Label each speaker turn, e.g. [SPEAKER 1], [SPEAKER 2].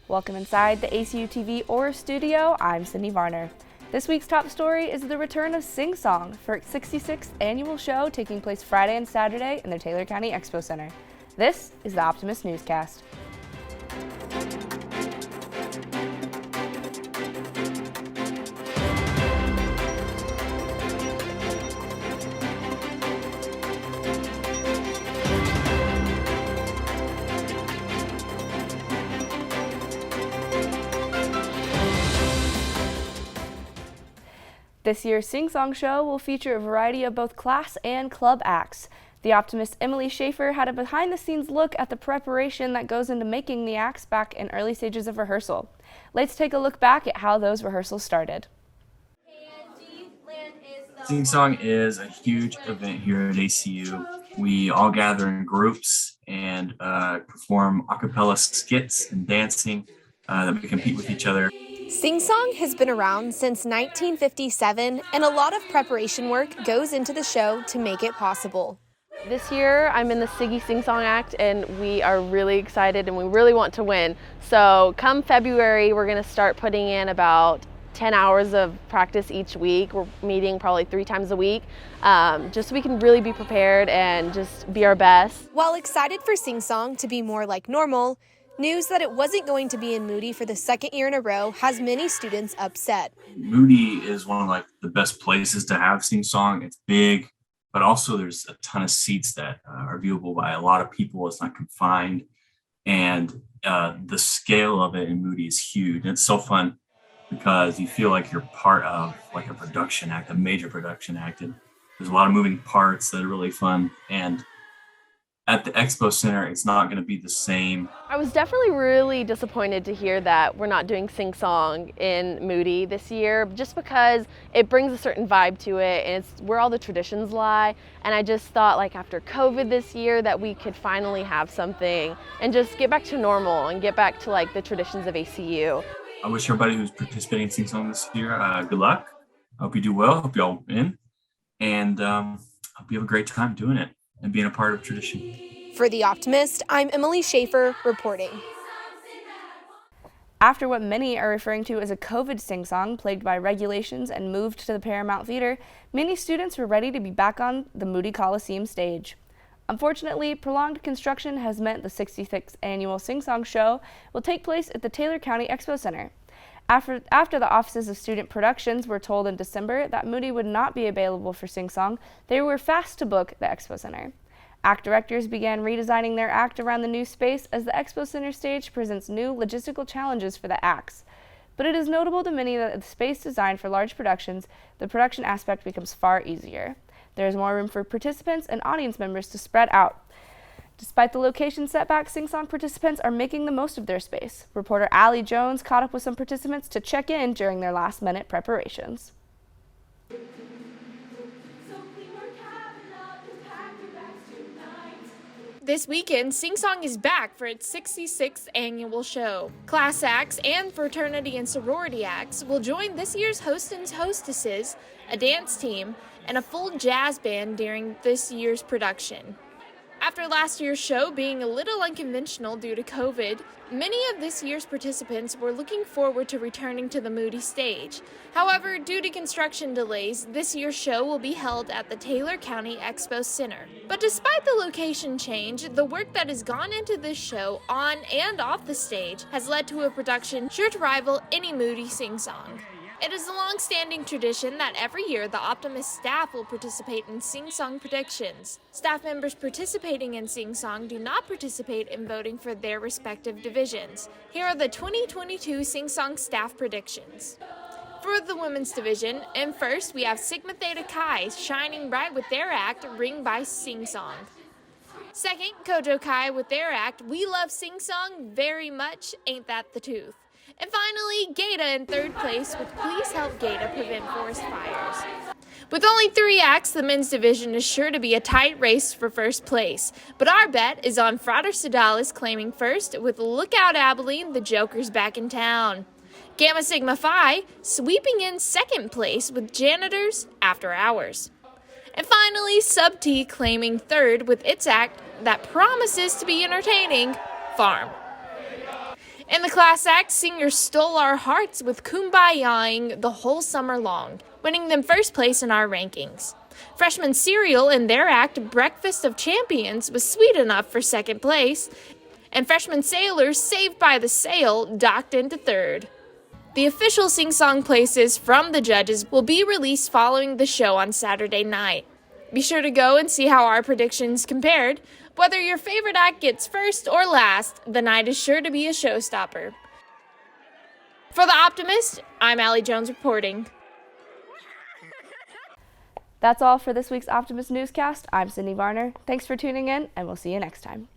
[SPEAKER 1] Welcome inside the ACU TV Aura studio. I'm Sydney Varner. This week's top story is the return of Sing Song for its 66th annual show taking place Friday and Saturday in the Taylor County Expo Center. This is the Optimist Newscast. This year's Sing Song show will feature a variety of both class and club acts. The Optimist Emily Schaefer had a behind-the-scenes look at the preparation that goes into making the acts back in early stages of rehearsal. Let's take a look back at how those rehearsals started.
[SPEAKER 2] Sing Song is a huge event here at ACU. We all gather in groups and perform a cappella skits and dancing that we compete with each other.
[SPEAKER 3] Sing Song has been around since 1957, and a lot of preparation work goes into the show to make it possible.
[SPEAKER 4] This year, I'm in the Siggy Sing Song act, and we are really excited and we really want to win. So come February, we're going to start putting in about 10 hours of practice each week. We're meeting probably 3 times a week, just so we can really be prepared and just be our best.
[SPEAKER 3] While excited for Sing Song to be more like normal, news that it wasn't going to be in Moody for the second year in a row has many students upset.
[SPEAKER 2] Moody is one of the best places to have Sing Song. It's big, but also there's a ton of seats that are viewable by a lot of people. It's not confined, and the scale of it in Moody is huge. And it's so fun because you feel like you're part of a production act, a major production act. And there's a lot of moving parts that are really fun. And at the Expo Center, it's not going to be the same.
[SPEAKER 4] I was definitely really disappointed to hear that we're not doing Sing Song in Moody this year, just because it brings a certain vibe to it and it's where all the traditions lie. And I just thought after COVID this year that we could finally have something and just get back to normal and get back to the traditions of ACU.
[SPEAKER 2] I wish everybody who's participating in Sing Song this year good luck. I hope you do well. I hope you all win. And hope you have a great time doing it and being a part of tradition.
[SPEAKER 3] For The Optimist, I'm Emily Schaefer reporting.
[SPEAKER 1] After what many are referring to as a COVID Sing Song plagued by regulations and moved to the Paramount Theater, many students were ready to be back on the Moody Coliseum stage. Unfortunately, prolonged construction has meant the 66th annual Sing Song show will take place at the Taylor County Expo Center. After the Offices of Student Productions were told in December that Moody would not be available for Sing Song, they were fast to book the Expo Center. Act directors began redesigning their act around the new space as the Expo Center stage presents new logistical challenges for the acts. But it is notable to many that the space designed for large productions, the production aspect becomes far easier. There is more room for participants and audience members to spread out. Despite the location setback, Sing Song participants are making the most of their space. Reporter Allie Jones caught up with some participants to check in during their last-minute preparations.
[SPEAKER 5] This weekend, Sing Song is back for its 66th annual show. Class acts and fraternity and sorority acts will join this year's host and hostesses, a dance team, and a full jazz band during this year's production. After last year's show being a little unconventional due to COVID, many of this year's participants were looking forward to returning to the Moody stage. However, due to construction delays, this year's show will be held at the Taylor County Expo Center. But despite the location change, the work that has gone into this show on and off the stage has led to a production sure to rival any Moody Sing Song. It is a long-standing tradition that every year the Optimist staff will participate in Sing Song predictions. Staff members participating in Sing Song do not participate in voting for their respective divisions. Here are the 2022 Sing Song staff predictions. For the women's division, in first we have Sigma Theta Chi shining bright with their act Ring by Sing Song. Second, Kojo Kai with their act We Love Sing Song Very Much, Ain't That the Tooth. And finally, Gata in third place with Please Help Gata Prevent Forest Fires. With only 3 acts, the men's division is sure to be a tight race for first place. But our bet is on Frater Sedalis claiming first with Look Out Abilene, the Joker's back in town. Gamma Sigma Phi sweeping in second place with Janitors After Hours. And finally, Sub T claiming third with its act that promises to be entertaining, Farm. In the class act, singers stole our hearts with Kumbayaing the whole summer long, winning them first place in our rankings. Freshman Cereal in their act, Breakfast of Champions, was sweet enough for second place, and freshman Sailors, Saved by the Sail, docked into third. The official sing-song places from the judges will be released following the show on Saturday night. Be sure to go and see how our predictions compared. Whether your favorite act gets first or last, the night is sure to be a showstopper. For The Optimist, I'm Allie Jones reporting.
[SPEAKER 1] That's all for this week's Optimist Newscast. I'm Sydney Varner. Thanks for tuning in, and we'll see you next time.